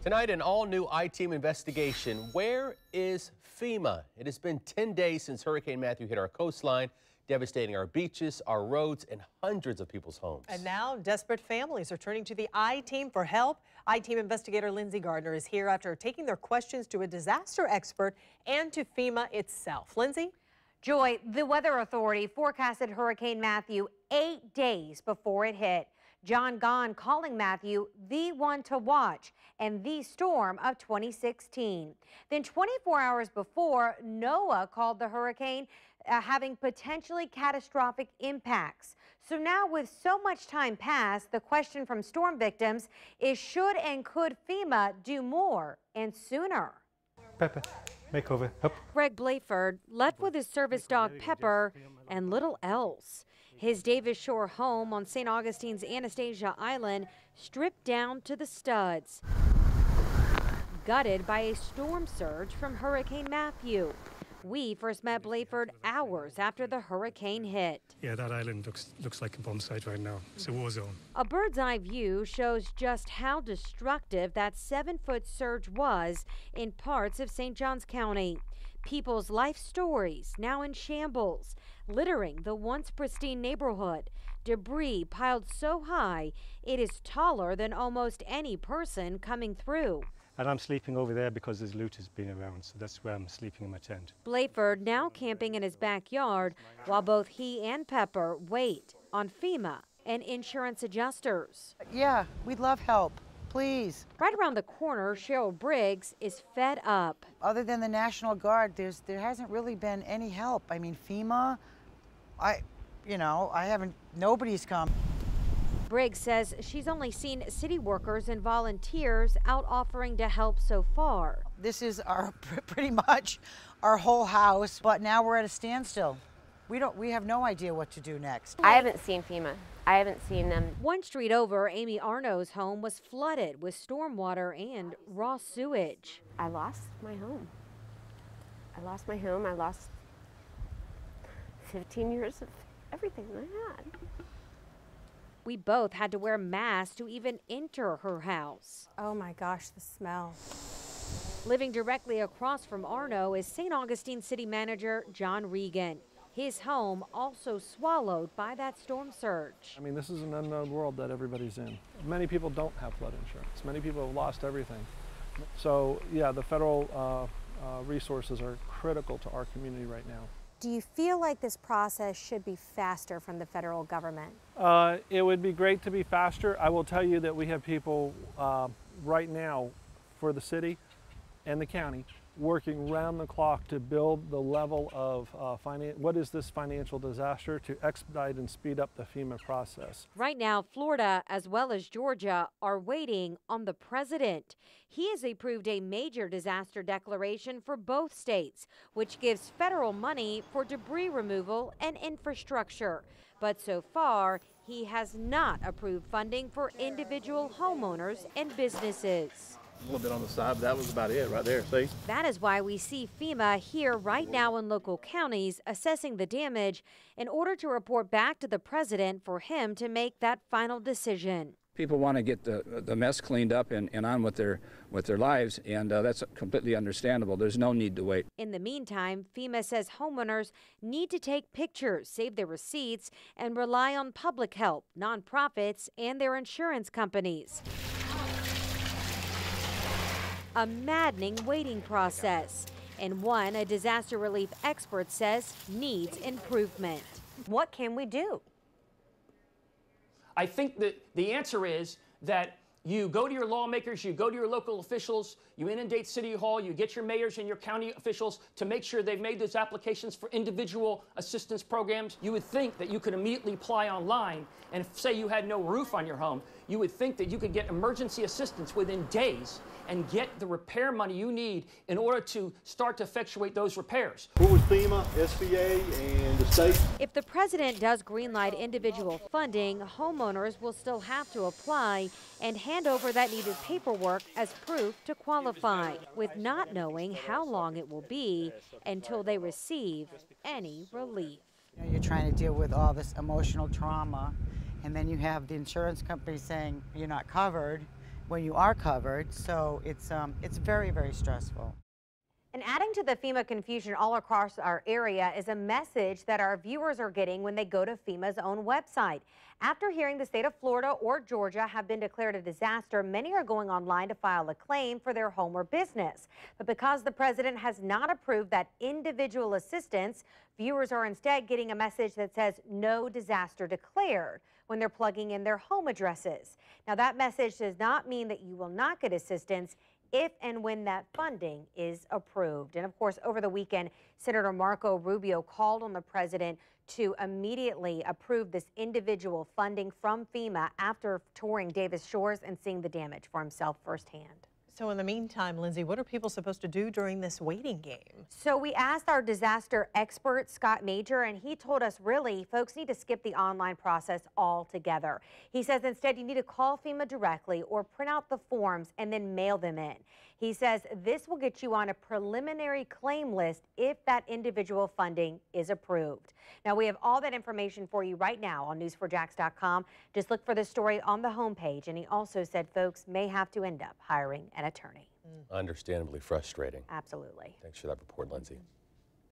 Tonight, an all-new I-Team investigation. Where is FEMA? It has been 10 days since Hurricane Matthew hit our coastline, devastating our beaches, our roads, and hundreds of people's homes. And now, desperate families are turning to the I-Team for help. I-Team investigator Lindsay Gardner is here after taking their questions to a disaster expert and to FEMA itself. Lindsay? Joy, the Weather Authority forecasted Hurricane Matthew 8 days before it hit. John Gahn calling Matthew the one to watch and the storm of 2016. Then 24 hours before, NOAA called the hurricane having potentially catastrophic impacts. So now with so much time passed, the question from storm victims is should and could FEMA do more and sooner? Pepper, makeover, up. Greg Blayford left with his service dog Pepper and little else. His Davis Shore home on St. Augustine's Anastasia Island stripped down to the studs, gutted by a storm surge from Hurricane Matthew. We first met Blayford hours after the hurricane hit. Yeah, that island looks like a bomb site right now. It's a war zone. A bird's eye view shows just how destructive that 7-foot surge was in parts of St. Johns County. People's life stories now in shambles, littering the once pristine neighborhood. Debris piled so high it is taller than almost any person coming through. And I'm sleeping over there because there's looters being around, so that's where I'm sleeping in my tent. Blayford now camping in his backyard while both he and Pepper wait on FEMA and insurance adjusters. Yeah, we'd love help. Please. Right around the corner, Cheryl Briggs is fed up. Other than the National Guard, there hasn't really been any help. I mean, FEMA, nobody's come. Briggs says she's only seen city workers and volunteers out offering to help so far. This is pretty much our whole house, but now we're at a standstill. We have no idea what to do next. I haven't seen FEMA. I haven't seen them. One street over, Amy Arno's home was flooded with stormwater and raw sewage. I lost my home. I lost 15 years of everything I had. We both had to wear masks to even enter her house. Oh my gosh, the smell. Living directly across from Arno is St. Augustine City Manager John Regan. His home also swallowed by that storm surge. I mean, this is an unknown world that everybody's in. Many people don't have flood insurance. Many people have lost everything. So yeah, the federal resources are critical to our community right now. Do you feel like this process should be faster from the federal government? It would be great to be faster. I will tell you that we have people right now for the city and the county working round the clock to build the level of what is this financial disaster to expedite and speed up the FEMA process. Right now, Florida as well as Georgia are waiting on the president. He has approved a major disaster declaration for both states, which gives federal money for debris removal and infrastructure. But so far, he has not approved funding for individual homeowners and businesses. A little bit on the side, but that was about it right there, see? That is why we see FEMA here right now in local counties assessing the damage in order to report back to the president for him to make that final decision. People want to get the mess cleaned up and on with their lives, and that's completely understandable. There's no need to wait. In the meantime, FEMA says homeowners need to take pictures, save their receipts, and rely on public help, nonprofits, and their insurance companies. A maddening waiting process, and one a disaster relief expert says needs improvement. What can we do? I think that the answer is that you go to your lawmakers, you go to your local officials, you inundate City Hall, you get your mayors and your county officials to make sure they've made those applications for individual assistance programs. You would think that you could immediately apply online, and if, say, you had no roof on your home, you would think that you could get emergency assistance within days and get the repair money you need in order to start to effectuate those repairs. Who was FEMA, SBA, and the state? If the president does greenlight individual funding, homeowners will still have to apply and hand over that needed paperwork as proof to qualify, with not knowing how long it will be until they receive any relief. You know, you're trying to deal with all this emotional trauma, and then you have the insurance company saying you're not covered. when you are covered. So it's very, very stressful. And adding to the FEMA confusion all across our area is a message that our viewers are getting when they go to FEMA's own website. After hearing the state of Florida or Georgia have been declared a disaster, many are going online to file a claim for their home or business. But because the president has not approved that individual assistance, viewers are instead getting a message that says no disaster declared when they're plugging in their home addresses. Now, that message does not mean that you will not get assistance if and when that funding is approved. And of course, over the weekend, Senator Marco Rubio called on the president to immediately approve this individual funding from FEMA after touring Davis Shores and seeing the damage for himself firsthand. So in the meantime, Lindsay, what are people supposed to do during this waiting game? So we asked our disaster expert, Scott Major, and he told us really folks need to skip the online process altogether. He says instead you need to call FEMA directly or print out the forms and then mail them in. He says this will get you on a preliminary claim list if that individual funding is approved. Now we have all that information for you right now on news4jax.com. Just look for the story on the homepage. And he also said folks may have to end up hiring an attorney. Understandably frustrating. Absolutely. Thanks for that report, Lindsay.